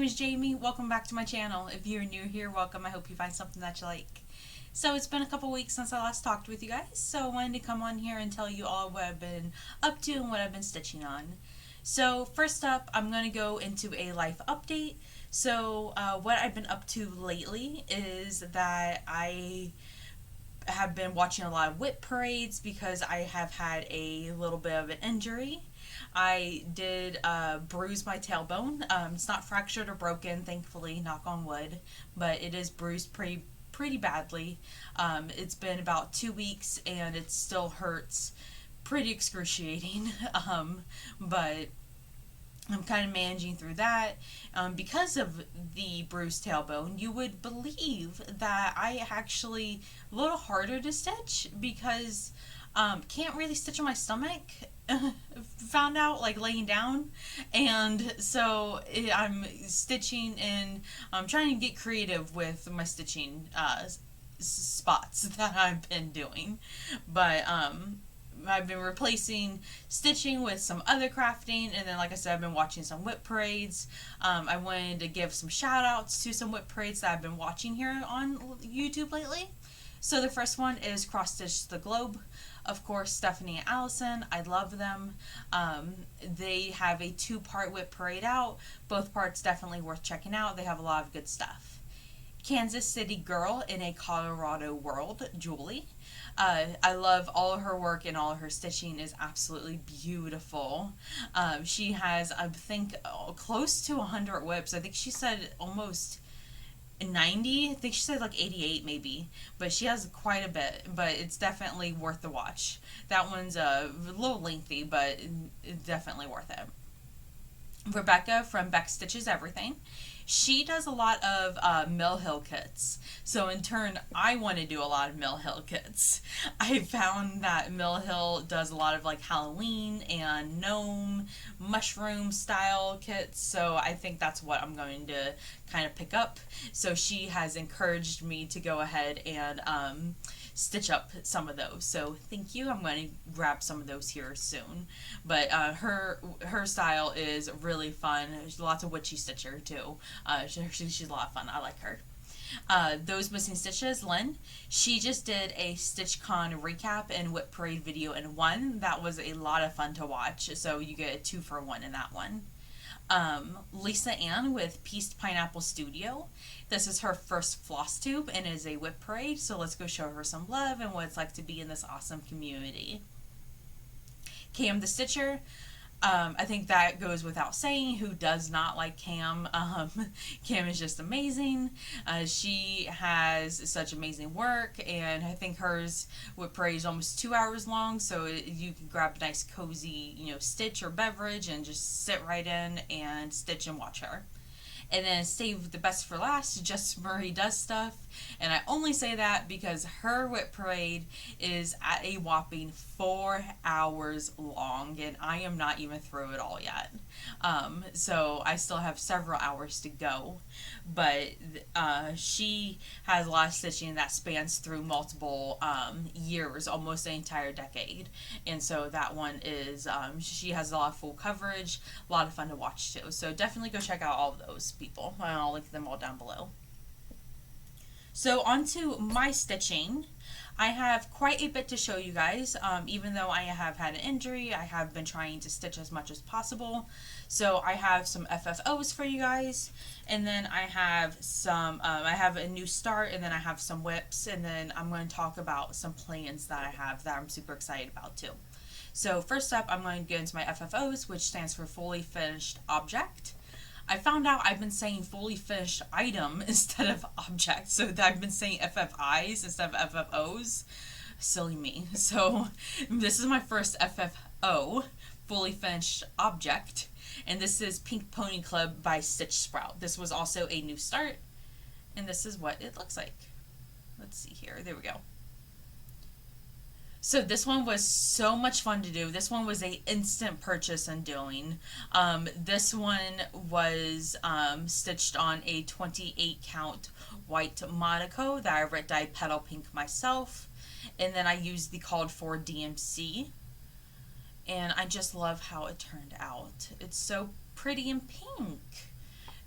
is Jamie. Welcome back to my channel. If you're new here, welcome. I hope you find something that you like. So it's been a couple weeks since I last talked with you guys, so I wanted to come on here and tell you all what I've been up to and what I've been stitching on. So first up, I'm going to go into a life update. So what I've been up to lately is that I have been watching a lot of whip parades because I have had a little bit of an injury. I did bruise my tailbone. It's not fractured or broken, thankfully, knock on wood, but it is bruised pretty badly. It's been about 2 weeks and it still hurts pretty excruciating, but I'm kind of managing through that. Because of the bruised tailbone, you would believe that I actually a little harder to stitch because can't really stitch on my stomach. Found out like laying down, and so I'm stitching and I'm trying to get creative with my stitching spots that I've been doing, but I've been replacing stitching with some other crafting, and then like I said, I've been watching some whip parades. I wanted to give some shout outs to some whip parades that I've been watching here on YouTube lately. So the first one is Cross Stitch the Globe. Of course, Stephanie and Allison, I love them. They have a 2-part whip parade out. Both parts definitely worth checking out. They have a lot of good stuff. Kansas City Girl in a Colorado World, Julie. I love all of her work, and all of her stitching is absolutely beautiful. She has, I think, close to 100 whips. I think she said almost 90. I think she said like 88 maybe, but she has quite a bit, but it's definitely worth the watch. That one's a little lengthy, but it's definitely worth it. Rebecca from Beck Stitches Everything. She does a lot of Mill Hill kits. So in turn, I want to do a lot of Mill Hill kits. I found that Mill Hill does a lot of like Halloween and gnome, mushroom style kits. So I think that's what I'm going to kind of pick up. So she has encouraged me to go ahead and stitch up some of those. So thank you. I'm going to grab some of those here soon. But her style is really fun. There's lots of witchy stitcher too. She's a lot of fun. I like her. Those Missing Stitches, Lynn, she just did a StitchCon recap and whip parade video in one. That was a lot of fun to watch. So you get a 2-for-1 in that one. Lisa Ann with Pieced Pineapple Studio. This is her first Flosstube and is a whip parade, so let's go show her some love and what it's like to be in this awesome community. Cam the Stitcher. I think that goes without saying. Who does not like Cam? Cam is just amazing. She has such amazing work, and I think hers whip parade is almost 2 hours long, so you can grab a nice cozy, stitch or beverage and just sit right in and stitch and watch her. And then save the best for last, Jess Murray Does Stuff. And I only say that because her whip parade is at a whopping 4 hours long, and I am not even through it all yet. So I still have several hours to go. But she has a lot of stitching that spans through multiple years, almost an entire decade. And so that one is, she has a lot of full coverage, a lot of fun to watch too. So definitely go check out all of those people. I'll link them all down below. So on to my stitching. I have quite a bit to show you guys. Even though I have had an injury, I have been trying to stitch as much as possible. So I have some FFOs for you guys, and then I have some, I have a new start, and then I have some whips, and then I'm going to talk about some plans that I have that I'm super excited about too. So first up, I'm going to get into my FFOs, which stands for Fully Finished Object. I found out I've been saying fully finished item instead of object, so that I've been saying FFIs instead of FFOs. Silly me. So this is my first FFO, fully finished object, and this is Pink Pony Club by Stitch Sprout. This was also a new start, and this is what it looks like. Let's see here. There we go. So this one was so much fun to do. This one was a instant purchase and doing. This one was stitched on a 28 count white Monaco that I red dyed petal pink myself. And then I used the called for DMC. And I just love how it turned out. It's so pretty and pink.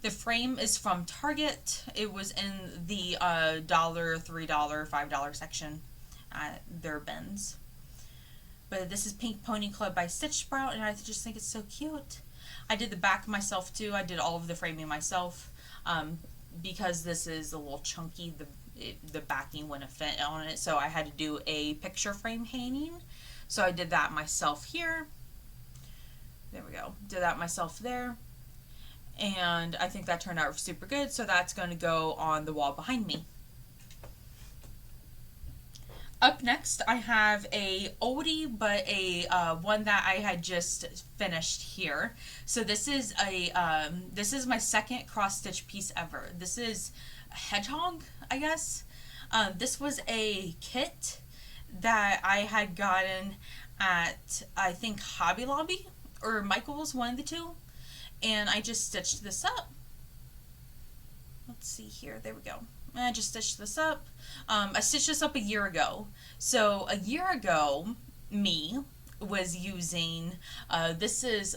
The frame is from Target. It was in the dollar, $3, $5 section at their bins. But this is Pink Pony Club by Stitch Sprout, and I just think it's so cute. I did the back myself too. I did all of the framing myself. Because this is a little chunky, the backing wouldn't fit on it, so I had to do a picture frame hanging. So I did that myself here. There we go. Did that myself there. And I think that turned out super good, so that's going to go on the wall behind me. Up next, I have a oldie, but a one that I had just finished here. So this is my second cross stitch piece ever. This is a hedgehog, I guess. This was a kit that I had gotten at, I think, Hobby Lobby or Michael's, one of the two, and I just stitched this up. Let's see here. There we go. I just stitched this up. I stitched this up a year ago. So a year ago, me was using, this is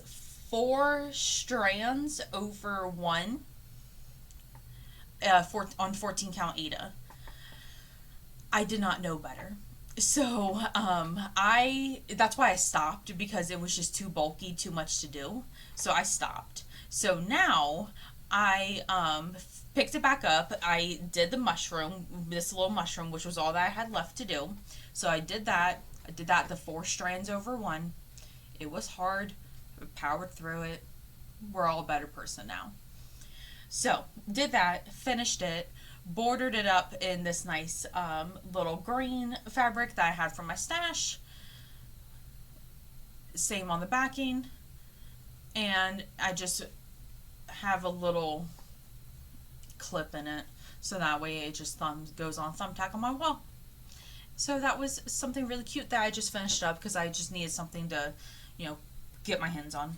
4 strands over 1 on 14 count Ada. I did not know better. So that's why I stopped, because it was just too bulky, too much to do. So I stopped. So now I picked it back up. I did the mushroom, this little mushroom, which was all that I had left to do. So I did that. I did that the 4 strands over 1. It was hard. I powered through it. We're all a better person now. So did that, finished it, bordered it up in this nice little green fabric that I had from my stash. Same on the backing. And I just have a little clip in it, so that way it just goes on thumbtack on my wall. So that was something really cute that I just finished up because I just needed something to, you know, get my hands on.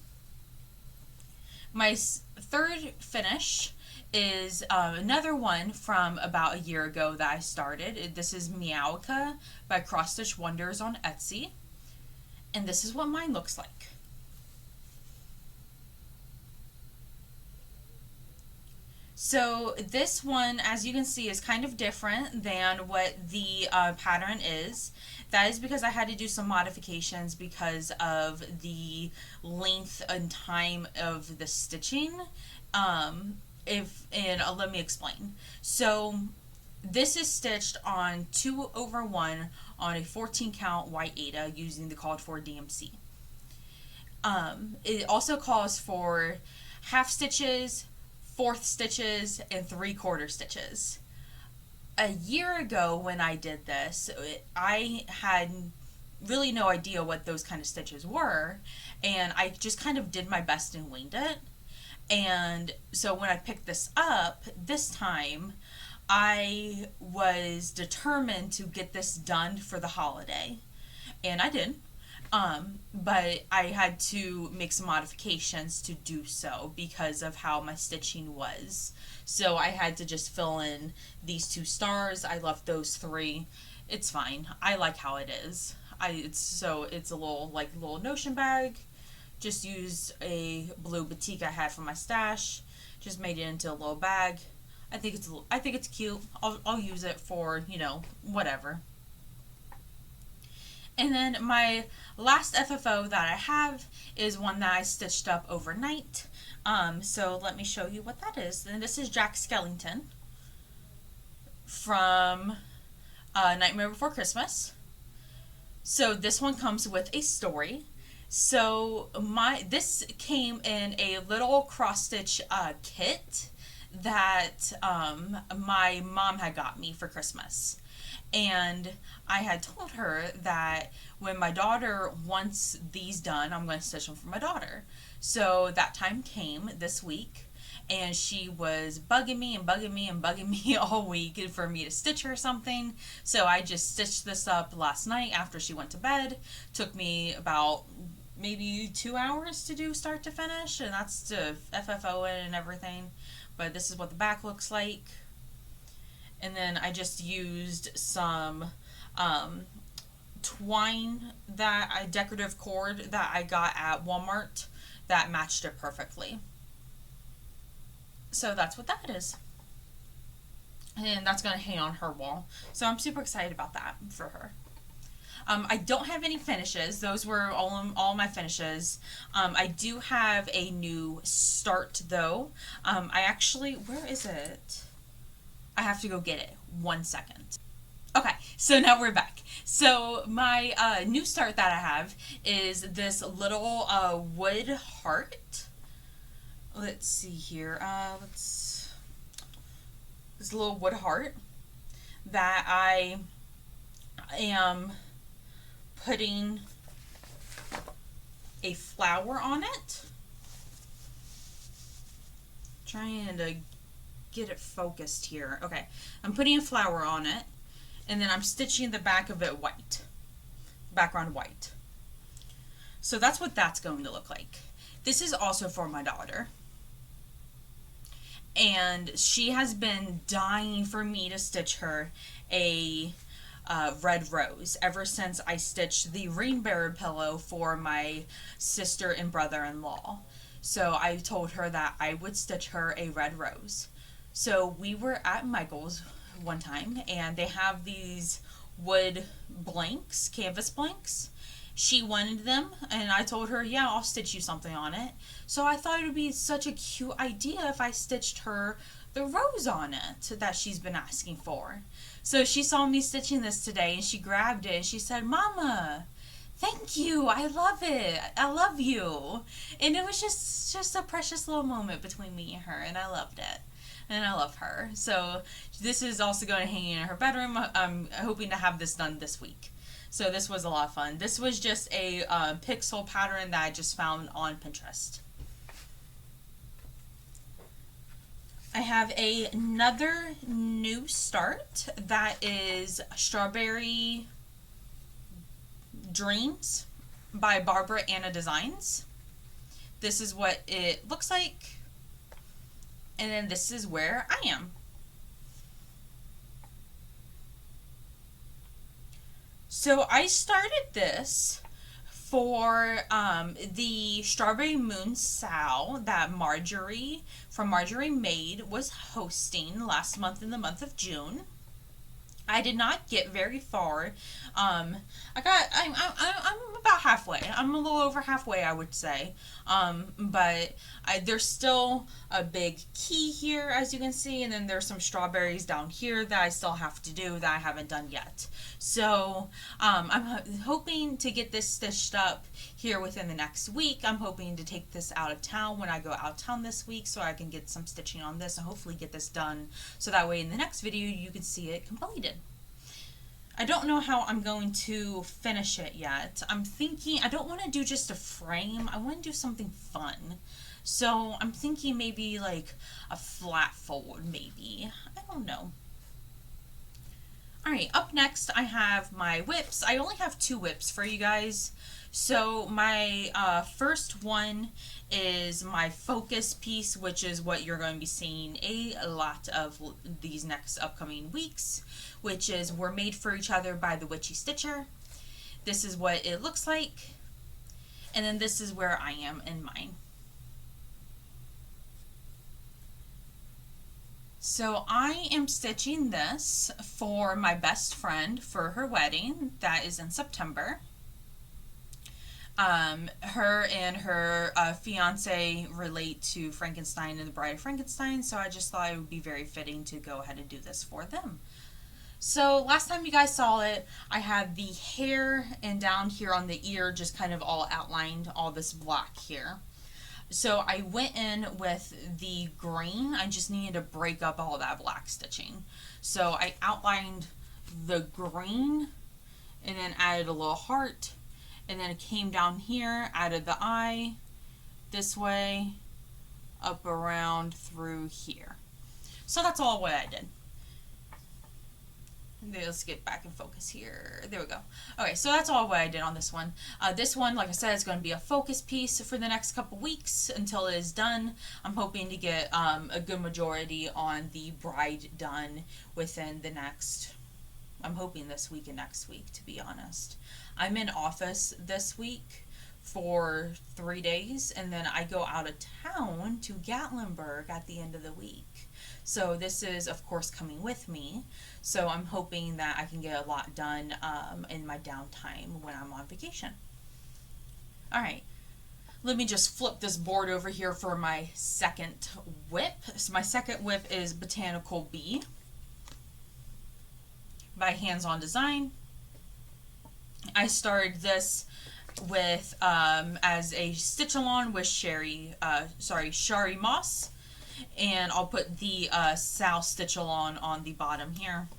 My third finish is another one from about a year ago that I started. This is Meowka by Cross Stitch Wonders on Etsy, and this is what mine looks like. So this one, as you can see, is kind of different than what the pattern is. That is because I had to do some modifications because of the length and time of the stitching. Let me explain. So this is stitched on 2 over 1 on a 14 count white Ada using the called for DMC. It also calls for half stitches, 4th stitches, and 3/4 stitches. A year ago when I did this, I had really no idea what those kind of stitches were, and I just kind of did my best and winged it. And so when I picked this up this time, I was determined to get this done for the holiday, and I did. But I had to make some modifications to do so because of how my stitching was. So I had to just fill in these 2 stars. I left those 3. It's fine. I like how it is. It's a little notion bag. Just used a blue batik I had from my stash. Just made it into a little bag. I think it's cute. I'll use it for, you know, whatever. And then my last FFO that I have is one that I stitched up overnight. So let me show you what that is. And this is Jack Skellington from Nightmare Before Christmas. So this one comes with a story. So this came in a little cross stitch kit that my mom had got me for Christmas. And I had told her that when my daughter wants these done, I'm going to stitch them for my daughter. So that time came this week, and she was bugging me and bugging me and bugging me all week for me to stitch her something. So I just stitched this up last night after she went to bed. Took me about maybe 2 hours to do start to finish, and that's to FFO it and everything. But this is what the back looks like. And then I just used some twine, decorative cord that I got at Walmart that matched it perfectly. So that's what that is. And that's going to hang on her wall. So I'm super excited about that for her. I don't have any finishes. Those were all my finishes. I do have a new start though. I actually, where is it? I have to go get it. 1 second. Okay, so now we're back. So my new start that I have is this little wood heart. Let's see here. This little wood heart that I am putting a flower on it. Trying to get it focused here. Okay, I'm putting a flower on it, and then I'm stitching the back of it white. Background white. So that's what that's going to look like. This is also for my daughter. And she has been dying for me to stitch her a red rose ever since I stitched the rainbow pillow for my sister and brother-in-law. So I told her that I would stitch her a red rose. So we were at Michael's one time, and they have these wood blanks, canvas blanks. She wanted them, and I told her, yeah, I'll stitch you something on it. So I thought it would be such a cute idea if I stitched her the rose on it that she's been asking for. So she saw me stitching this today, and she grabbed it, and she said, Mama, thank you, I love it, I love you. And it was just a precious little moment between me and her, and I loved it. And I love her. So this is also going to hang in her bedroom. I'm hoping to have this done this week. So this was a lot of fun. This was just a pixel pattern that I just found on Pinterest. I have another new start that is Strawberry Dreams by Barbara Anna Designs. This is what it looks like. And then this is where I am. So I started this for the Strawberry Moon SAL that Marjorie from Marjorie Made was hosting last month in the month of June. I did not get very far. I'm about halfway. I'm a little over halfway, I would say. But there's still a big key here, as you can see, and then there's some strawberries down here that I still have to do that I haven't done yet. So I'm hoping to get this stitched up here within the next week. I'm hoping to take this out of town when I go out of town this week, so I can get some stitching on this and hopefully get this done, so that way in the next video you can see it completed. I don't know how I'm going to finish it yet. I'm thinking, I don't want to do just a frame. I want to do something fun. So I'm thinking maybe like a flat fold, maybe. I don't know. Alright, up next I have my whips. I only have 2 whips for you guys. So my first one is my focus piece, which is what you're going to be seeing a lot of these next upcoming weeks, which is We're Made for Each Other by the Witchy Stitcher. This is what it looks like. And then this is where I am in mine. So I am stitching this for my best friend for her wedding. That is in September. Her and her fiance relate to Frankenstein and the Bride of Frankenstein, so I just thought it would be very fitting to go ahead and do this for them. So last time you guys saw it, I had the hair and down here on the ear just kind of all outlined, all this black here. So I went in with the green. I just needed to break up all that black stitching. So I outlined the green and then added a little heart, and then it came down here, added the eye this way, up around through here. So that's all what I did. Let's get back in focus here. There we go. Okay, so that's all what I did on this one. This one, like I said, is going to be a focus piece for the next couple weeks until it is done. I'm hoping to get a good majority on the bride done within the next, I'm hoping this week and next week, to be honest. I'm in office this week for 3 days, and then I go out of town to Gatlinburg at the end of the week. So this is, of course, coming with me. So I'm hoping that I can get a lot done in my downtime when I'm on vacation. All right. Let me just flip this board over here for my second whip. So my second whip is Botanical Bee by Hands On Design. I started this with as a stitch along with Sherry Moss, and I'll put the SAL stitch along on the bottom here.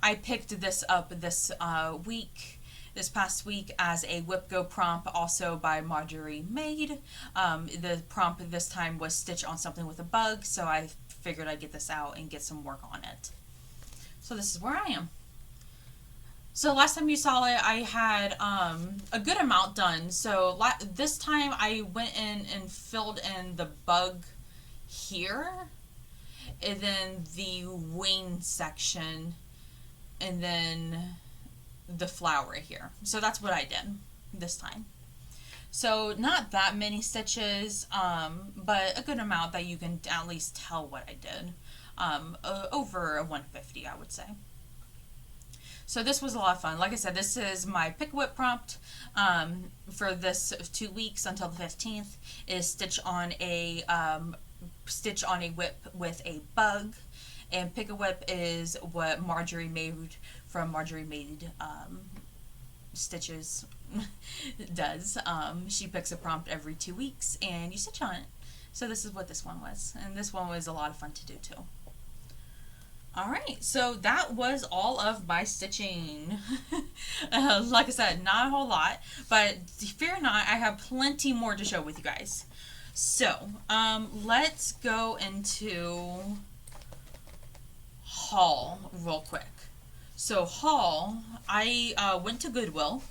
I picked this up this past week as a Whip Go prompt, also by Marjorie Maid. The prompt this time was stitch on something with a bug, so I figured I'd get this out and get some work on it. So this is where I am. So last time you saw it, I had a good amount done. So this time I went in and filled in the bug here, and then the wing section, and then the flower here. So that's what I did this time. So not that many stitches, but a good amount that you can at least tell what I did. Over a 150, I would say. So this was a lot of fun. Like I said, this is my pick a whip prompt for this 2 weeks until the 15th. Is stitch on a whip with a bug, and pick a whip is what Marjorie made from Marjorie Made Stitches does. She picks a prompt every 2 weeks, and you stitch on it. So this is what this one was, and this one was a lot of fun to do too. Alright, so that was all of my stitching. Like I said, not a whole lot, but fear not, I have plenty more to show with you guys. So, let's go into haul real quick. So haul, I went to Goodwill,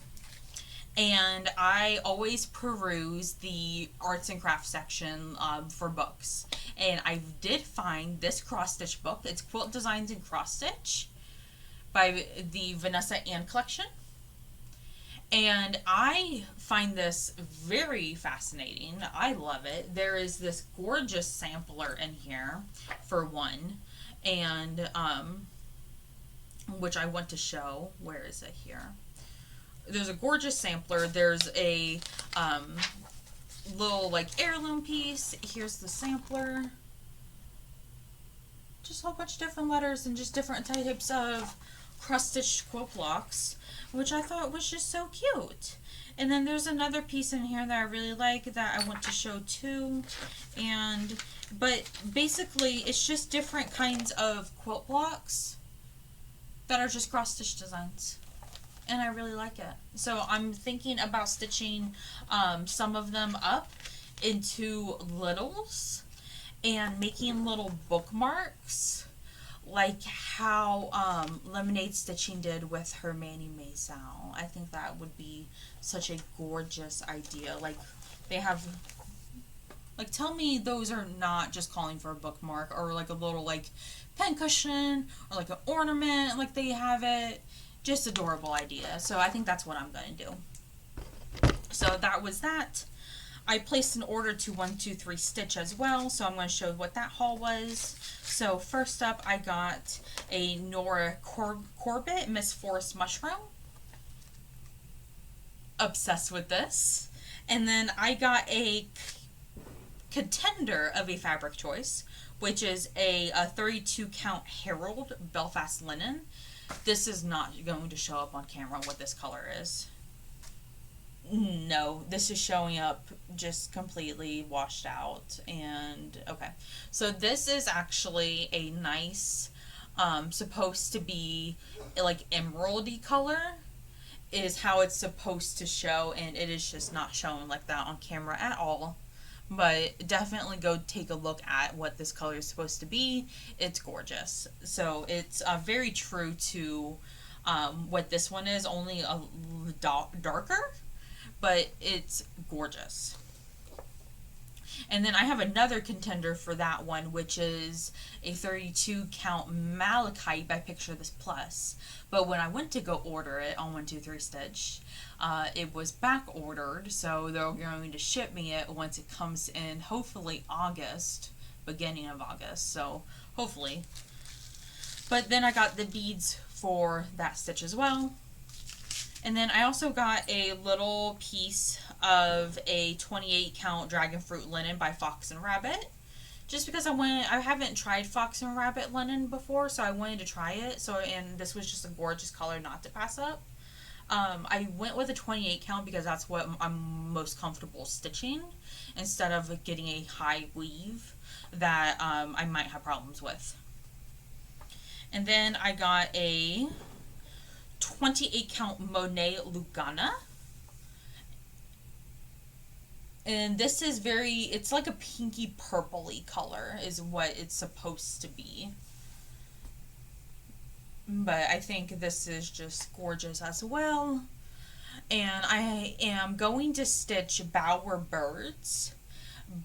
and I always peruse the arts and crafts section for books. And I did find this cross-stitch book. It's Quilt Designs in Cross-Stitch by the Vanessa Ann Collection. And I find this very fascinating. I love it. There is this gorgeous sampler in here, for one. And, which I want to show. Where is it here? There's a gorgeous sampler. There's a little like heirloom piece. Here's the sampler. Just a whole bunch of different letters and just different types of cross-stitch quilt blocks, which I thought was just so cute. And then there's another piece in here that I really like that I want to show too. But basically it's just different kinds of quilt blocks that are just cross-stitch designs. And I really like it. So I'm thinking about stitching some of them up into littles and making little bookmarks, like how Lemonade Stitching did with her Manny Maisel. I think that would be such a gorgeous idea. Like they have, like, tell me those are not just calling for a bookmark or like a little like pen cushion or like an ornament, like they have it. Just adorable idea. So I think that's what I'm going to do. So that was that. I placed an order to 123 Stitch as well, so I'm going to show what that haul was. So first up, I got a Nora Corbett Miss Forest Mushroom. Obsessed with this. And then I got a contender of a fabric choice, which is a 32 count Herald Belfast linen. This is not going to show up on camera what this color is. No, this is showing up just completely washed out. And okay, so this is actually a nice, supposed to be like emeraldy color is how it's supposed to show, and it is just not showing like that on camera at all. But definitely go take a look at what this color is supposed to be. It's gorgeous. So it's very true to what this one is, only a darker, but it's gorgeous. And then I have another contender for that one, which is a 32 count malachite by Picture This Plus. But when I went to go order it on 123 Stitch, it was back ordered, so they're going to ship me it once it comes in, hopefully August, beginning of August, so hopefully. But then I got the beads for that stitch as well. And then I also got a little piece of a 28 count dragon fruit linen by Fox and Rabbit. Just because I haven't tried Fox and Rabbit linen before, so I wanted to try it. And this was just a gorgeous color not to pass up. I went with a 28 count because that's what I'm most comfortable stitching, instead of getting a high weave that I might have problems with. And then I got a 28 count Monet Lugana. And this is it's like a pinky purpley color is what it's supposed to be. But I think this is just gorgeous as well. And I am going to stitch Bower Birds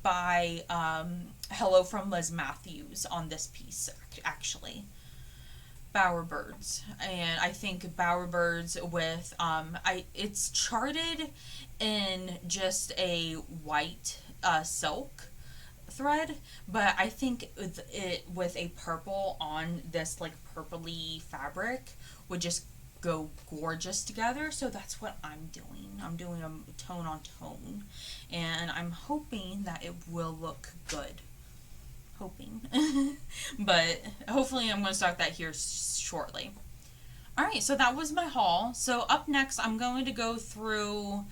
by Hello from Liz Matthews on this piece, actually. Bower Birds, and I think Bower Birds with it's charted in just a white silk thread, but I think it with a purple on this like purpley fabric would just go gorgeous together. So that's what I'm doing. I'm doing a tone on tone, and I'm hoping that it will look good. Hoping. But hopefully I'm going to start that here shortly. Alright, so that was my haul. So up next I'm going to go through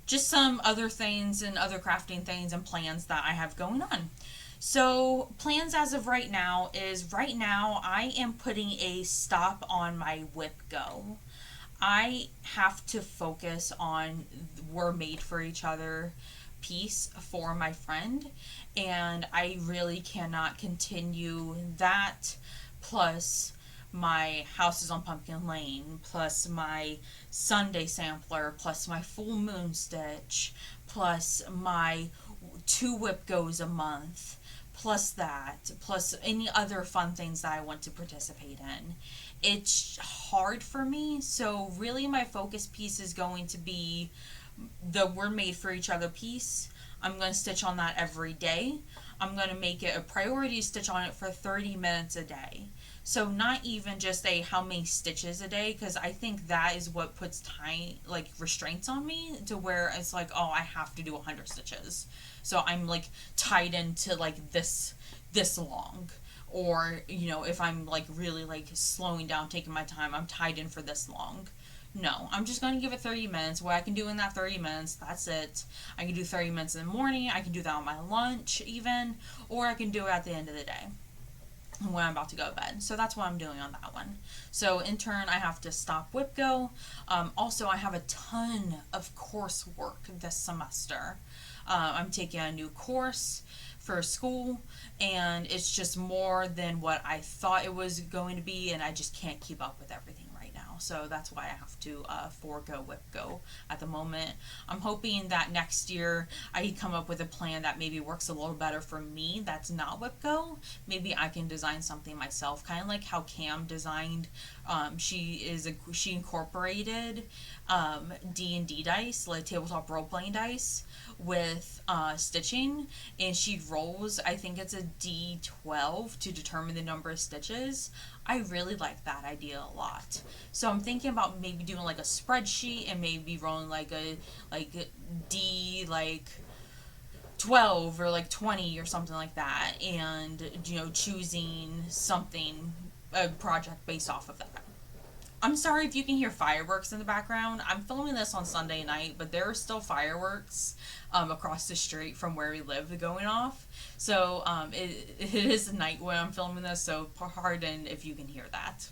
just some other things and other crafting things and plans that I have going on. So plans as of right now I am putting a stop on my whip go. I have to focus on We're Made for Each Other piece for my friend, and I really cannot continue that, plus my Houses on Pumpkin Lane, plus my Sunday sampler, plus my full moon stitch, plus my 2 whip goes a month, plus that, plus any other fun things that I want to participate in. It's hard for me, so really my focus piece is going to be the We're Made for Each Other piece. I'm going to stitch on that every day. I'm going to make it a priority to stitch on it for 30 minutes a day. So not even just how many stitches a day, because I think that is what puts time, like restraints on me, to where it's like, oh, I have to do 100 stitches. So I'm like tied into like this long. Or, you know, if I'm like really like slowing down, taking my time, I'm tied in for this long. No, I'm just going to give it 30 minutes. What I can do in that 30 minutes, that's it. I can do 30 minutes in the morning. I can do that on my lunch even. Or I can do it at the end of the day when I'm about to go to bed. So that's what I'm doing on that one. So in turn, I have to stop whip go. Also, I have a ton of coursework this semester. I'm taking a new course for school, and it's just more than what I thought it was going to be, and I just can't keep up with everything right now. So that's why I have to forego whip go at the moment. I'm hoping that next year I can come up with a plan that maybe works a little better for me that's not whip go. Maybe I can design something myself, kind of like how Cam designed. She incorporated D&D dice, like tabletop role-playing dice, with stitching, and she rolls, I think it's a D12 to determine the number of stitches. I really like that idea a lot. So I'm thinking about maybe doing like a spreadsheet and maybe rolling like a D like 12 or like 20 or something like that, and you know, choosing something, a project based off of that. I'm sorry if you can hear fireworks in the background. I'm filming this on Sunday night, but there are still fireworks across the street from where we live going off. So it is night when I'm filming this, so pardon if you can hear that.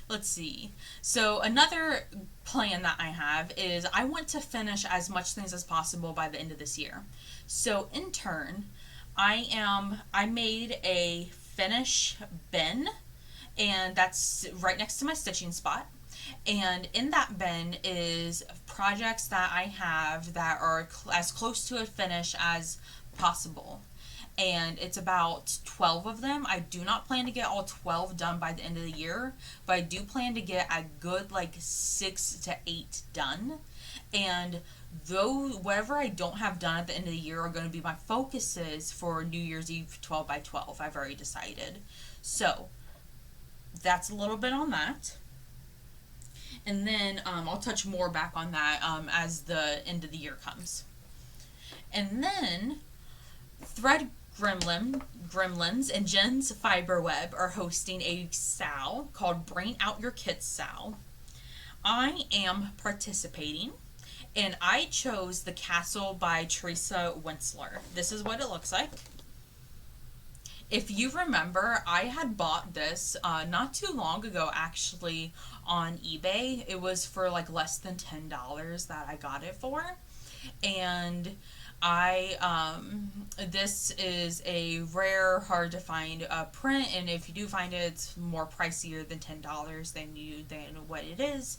Let's see. So another plan that I have is I want to finish as much things as possible by the end of this year. So in turn, I made a finish bin, and that's right next to my stitching spot. And in that bin is projects that I have that are as close to a finish as possible. And it's about 12 of them. I do not plan to get all 12 done by the end of the year, but I do plan to get a good like 6 to 8 done. And though whatever I don't have done at the end of the year are going to be my focuses for New Year's Eve 12 by 12. I've already decided. So that's a little bit on that. And then I'll touch more back on that as the end of the year comes. And then Thread Gremlins and Jen's Fiber Web are hosting a SAL called Bring Out Your Kits SAL. I am participating, and I chose The Castle by Teresa Winsler. This is what it looks like. If you remember, I had bought this not too long ago, actually, on eBay. It was for like less than $10 that I got it for. And this is a rare, hard to find print, and if you do find it, it's more pricier than $10 than what it is.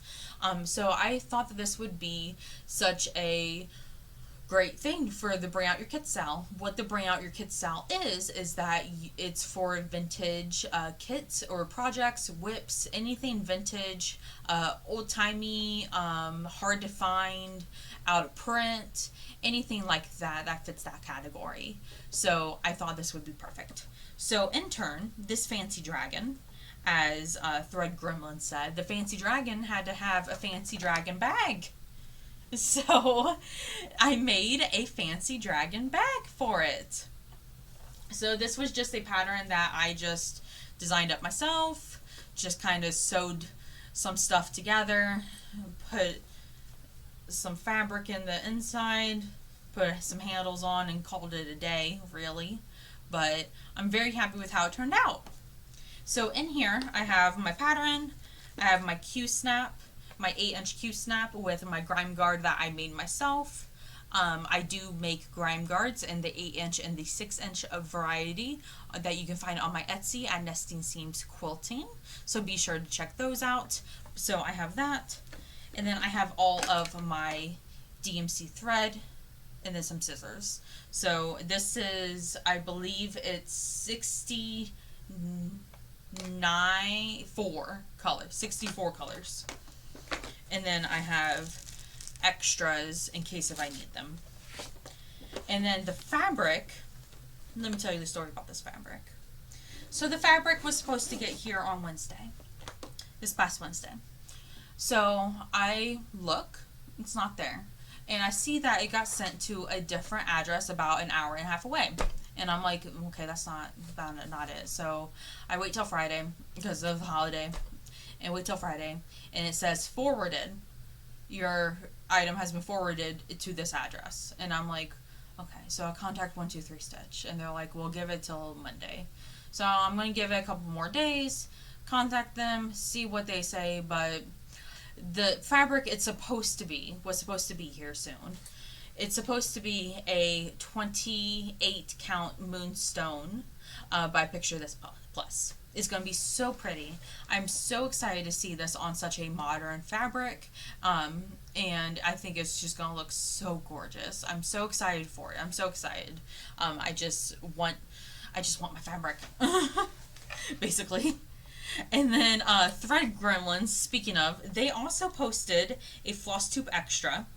So I thought that this would be such a great thing for the Bring Out Your Kit SAL. What the Bring Out Your Kit SAL is that it's for vintage kits or projects, whips, anything vintage, old-timey, hard to find, out of print, anything like that fits that category. So I thought this would be perfect. So in turn, this fancy dragon, as Thread Gremlin said, the fancy dragon had to have a fancy dragon bag. So I made a fancy dragon bag for it. So this was just a pattern that I just designed up myself, just kind of sewed some stuff together, put some fabric in the inside, put some handles on, and called it a day, really. But I'm very happy with how it turned out. So in here I have my pattern, I have my Q-snap, my 8-inch Q-snap with my grime guard that I made myself. I do make grime guards in the 8-inch and the 6-inch variety that you can find on my Etsy at Nesting Seams Quilting. So be sure to check those out. So I have that. And then I have all of my DMC thread and then some scissors. So this is, I believe it's 64 colors. And then I have extras in case if I need them. And then the fabric, let me tell you the story about this fabric. So the fabric was supposed to get here on Wednesday, this past Wednesday. So I look, it's not there. And I see that it got sent to a different address about an hour and a half away. And I'm like, okay, that's not it. So I wait till Friday because of the holiday. And wait till Friday. And it says forwarded. Your item has been forwarded to this address. And I'm like, okay. So I contact 123 Stitch. And they're like, we'll give it till Monday. So I'm going to give it a couple more days. Contact them. See what they say. But the fabric was supposed to be here soon. It's supposed to be a 28 count moonstone by Picture This Plus. It's going to be so pretty. I'm so excited to see this on such a modern fabric, and I think it's just going to look so gorgeous. I'm so excited for it. I'm so excited. I just want my fabric, basically. And then Thread Gremlins, speaking of, they also posted a Flosstube Extra.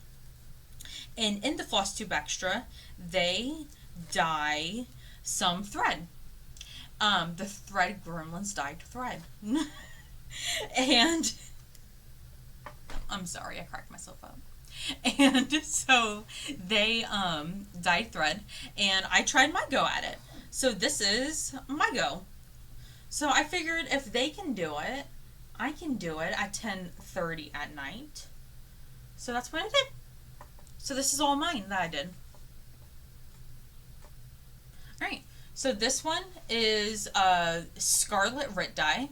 And in the Flosstube Extra, they dye some thread. The Thread Gremlins dyed thread. And I'm sorry, I cracked myself up. And so they dyed thread, and I tried my go at it. So this is my go. So I figured if they can do it, I can do it at 10:30 at night. So that's what I did. So this is all mine that I did. Alright, so this one is Scarlet Rit dye.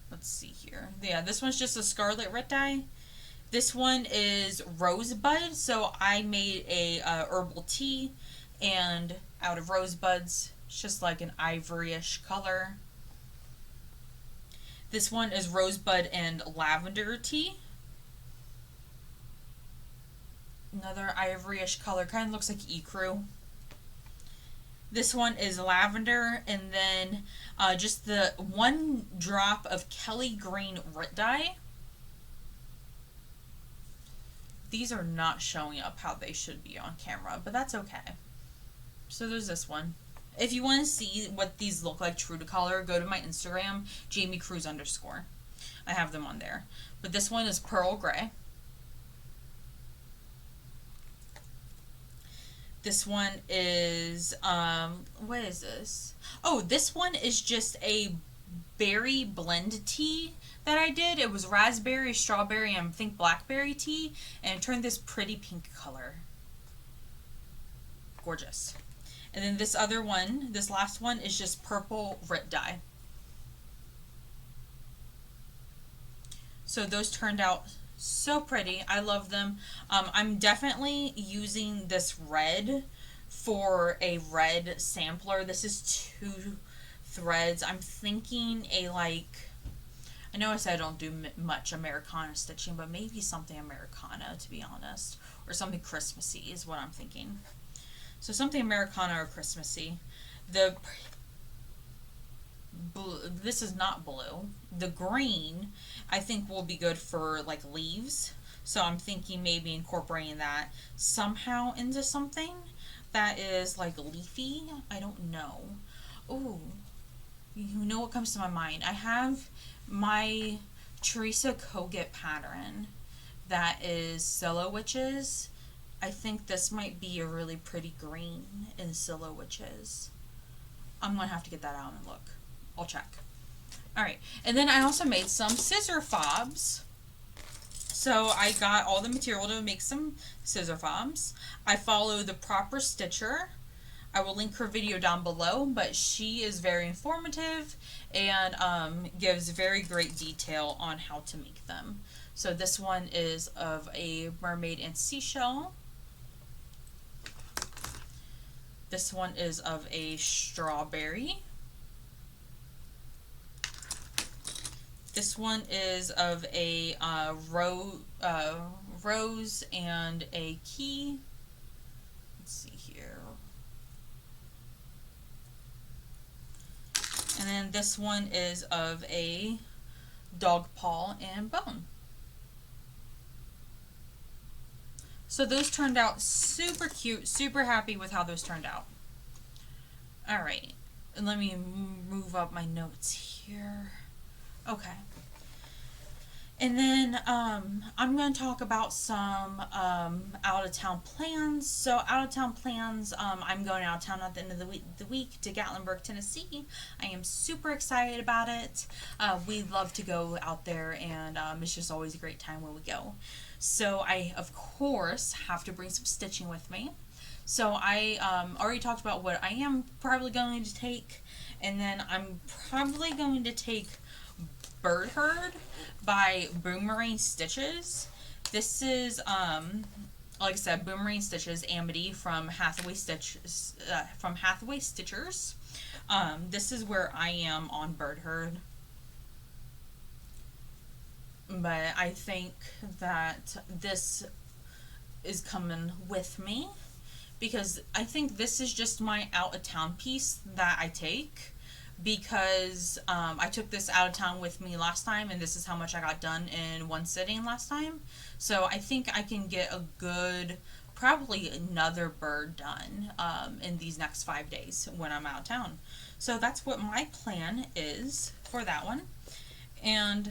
Let's see here. Yeah, this one's just a Scarlet Rit dye. This one is Rosebud, so I made a herbal tea, and out of rosebuds, it's just like an ivoryish color. This one is Rosebud and Lavender Tea. Another ivoryish color, kind of looks like ecru. This one is lavender, and then just the one drop of Kelly Green Rit Dye. These are not showing up how they should be on camera, but that's okay. So there's this one. If you want to see what these look like true to color, go to my Instagram, JamieCruz_. I have them on there. But this one is Pearl Gray. This one is, what is this? Oh, this one is just a berry blend tea that I did. It was raspberry, strawberry, and I think blackberry tea, and it turned this pretty pink color. Gorgeous. And then this other one, this last one, is just purple Rit Dye. So those turned out so pretty. I love them. I'm definitely using this red for a red sampler. This is 2 threads. I'm thinking I know I said I don't do much Americana stitching, but maybe something Americana, to be honest. Or something Christmassy is what I'm thinking. So something Americana or Christmassy. This is not blue. The green, I think, will be good for like leaves. So I'm thinking maybe incorporating that somehow into something that is like leafy. I don't know. Oh, you know what comes to my mind? I have my Teresa Kogut pattern that is Silo Witches. I think this might be a really pretty green in Silo Witches. I'm going to have to get that out and look. I'll check. Alright, and then I also made some scissor fobs. So I got all the material to make some scissor fobs. I follow the Proper Stitcher. I will link her video down below, but she is very informative and gives very great detail on how to make them. So this one is of a mermaid and seashell. This one is of a strawberry. This one is of a rose and a key. Let's see here. And then this one is of a dog paw and bone. So those turned out super cute, super happy with how those turned out. Alright, and let me move up my notes here. Okay. And then I'm going to talk about some out-of-town plans. So out-of-town plans, I'm going out of town at the end of the week to Gatlinburg, Tennessee. I am super excited about it. We love to go out there, and it's just always a great time when we go. So I, of course, have to bring some stitching with me. So I already talked about what I am probably going to take, and then I'm probably going to take Bird Herd by Boomerang Stitches. This is, like I said, Boomerang Stitches, Amity from Hathaway Stitchers. This is where I am on Bird Herd. But I think that this is coming with me because I think this is just my out-of-town piece that I take because I took this out of town with me last time and this is how much I got done in one sitting last time. So I think I can get a good, probably another bird done in these next 5 days when I'm out of town. So that's what my plan is for that one. And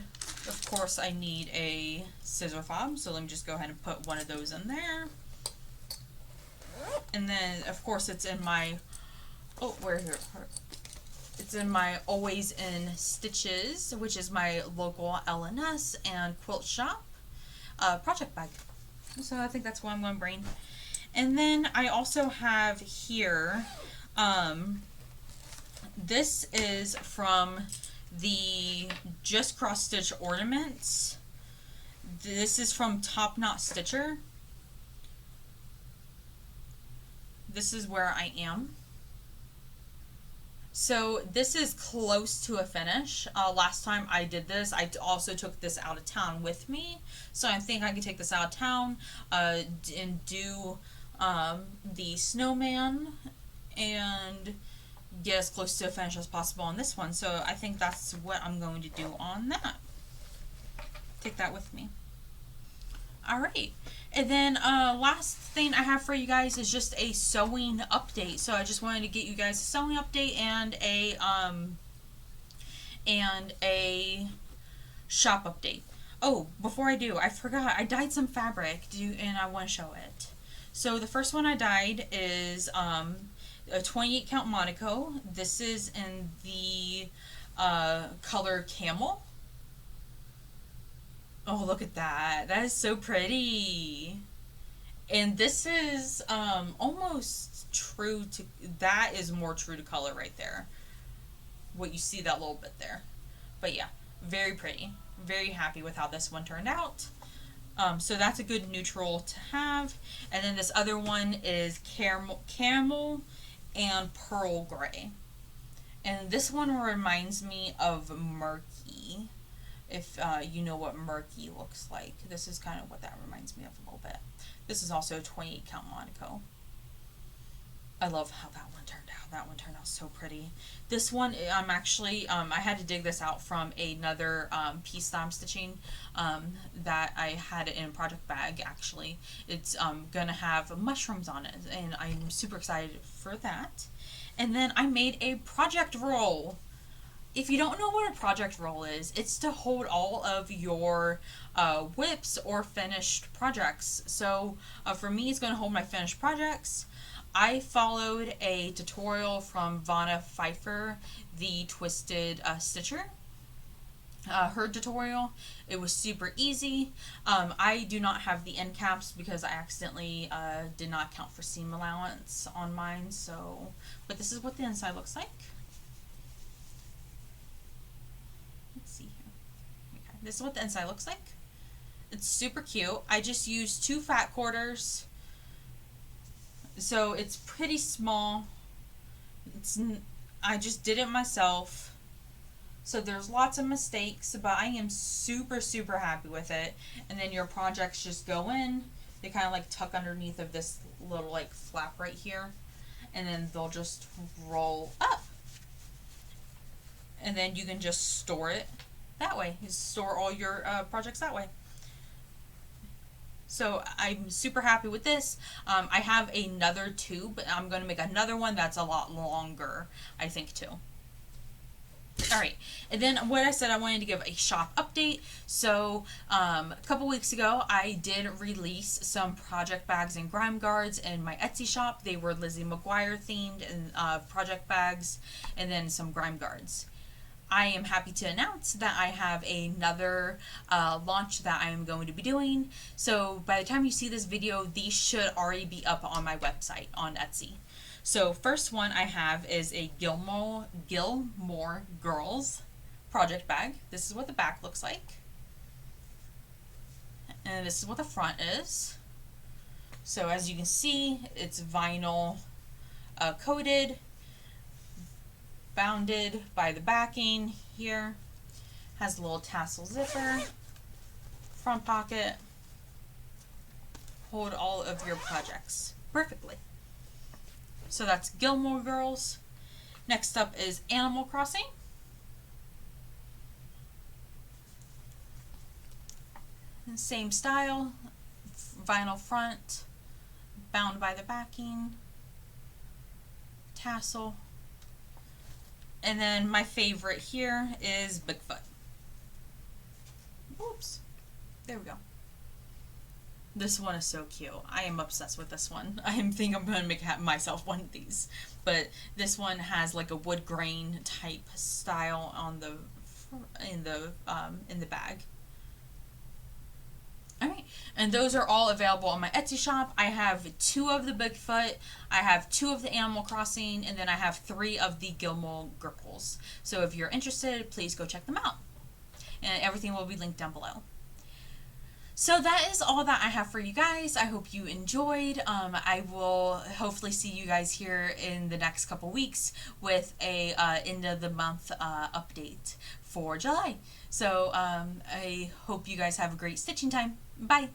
of course I need a scissor fob, so let me just go ahead and put one of those in there. And then of course it's in my, oh, where here? It's in my Always in Stitches, which is my local LNS and quilt shop project bag. So I think that's what I'm going to bring. And then I also have here, this is from the Just Cross Stitch Ornaments. This is from Top Knot Stitcher. This is where I am. So this is close to a finish. Last time I did this, I also took this out of town with me. So I think I can take this out of town and do the snowman and get as close to a finish as possible on this one. So I think that's what I'm going to do on that. Take that with me. Alright, and then last thing I have for you guys is just a sewing update. So I just wanted to get you guys a sewing update and a shop update. Oh, before I do, I forgot, I dyed some fabric and I want to show it. So the first one I dyed is a 28 count Monaco. This is in the color Camel. Oh, look at that. That is so pretty. And this is almost true to, that is more true to color right there. What you see that little bit there. But yeah, very pretty. Very happy with how this one turned out. So that's a good neutral to have. And then this other one is Camel and Pearl Gray. And this one reminds me of Murky. If you know what murky looks like. This is kind of what that reminds me of a little bit. This is also a 28 count Monaco. I love how that one turned out. That one turned out so pretty. This one, I'm actually, I had to dig this out from another piece that I'm stitching that I had in a project bag, actually. It's gonna have mushrooms on it, and I'm super excited for that. And then I made a project roll. If you don't know what a project roll is, it's to hold all of your whips or finished projects. So for me, it's going to hold my finished projects. I followed a tutorial from Pfeiffer, the Twisted Stitcher. Her tutorial. It was super easy. I do not have the end caps because I accidentally did not count for seam allowance on mine. So, but this is what the inside looks like. Let's see here. Okay. This is what the inside looks like. It's super cute. I just used 2 fat quarters, so it's pretty small. I just did it myself, so there's lots of mistakes, but I am super happy with it. And then your projects just go in. They kind of like tuck underneath of this little like flap right here, and then they'll just roll up. And then you can just store it that way. You store all your projects that way. So I'm super happy with this. I have another tube, but I'm going to make another one that's a lot longer, I think, too. Alright, and then what I said, I wanted to give a shop update. So a couple weeks ago, I did release some project bags and grime guards in my Etsy shop. They were Lizzie McGuire themed and project bags, and then some grime guards. I am happy to announce that I have another launch that I am going to be doing. So by the time you see this video, these should already be up on my website on Etsy. So first one I have is a Gilmore Girls project bag. This is what the back looks like. And this is what the front is. So as you can see, it's vinyl coated, bounded by the backing here. Has a little tassel zipper, front pocket. Hold all of your projects perfectly. So that's Gilmore Girls. Next up is Animal Crossing. Same style, vinyl front, bound by the backing, tassel. And then my favorite here is Bigfoot. Oops. There we go. This one is so cute. I am obsessed with this one. I think I'm going to make myself one of these. But this one has like a wood grain type style on the in the bag. Alright, and those are all available on my Etsy shop. I have 2 of the Bigfoot, I have 2 of the Animal Crossing, and then I have 3 of the Gilmore Girls. So if you're interested, please go check them out. And everything will be linked down below. So that is all that I have for you guys. I hope you enjoyed. I will hopefully see you guys here in the next couple weeks with a end of the month update for July. So I hope you guys have a great stitching time. Bye.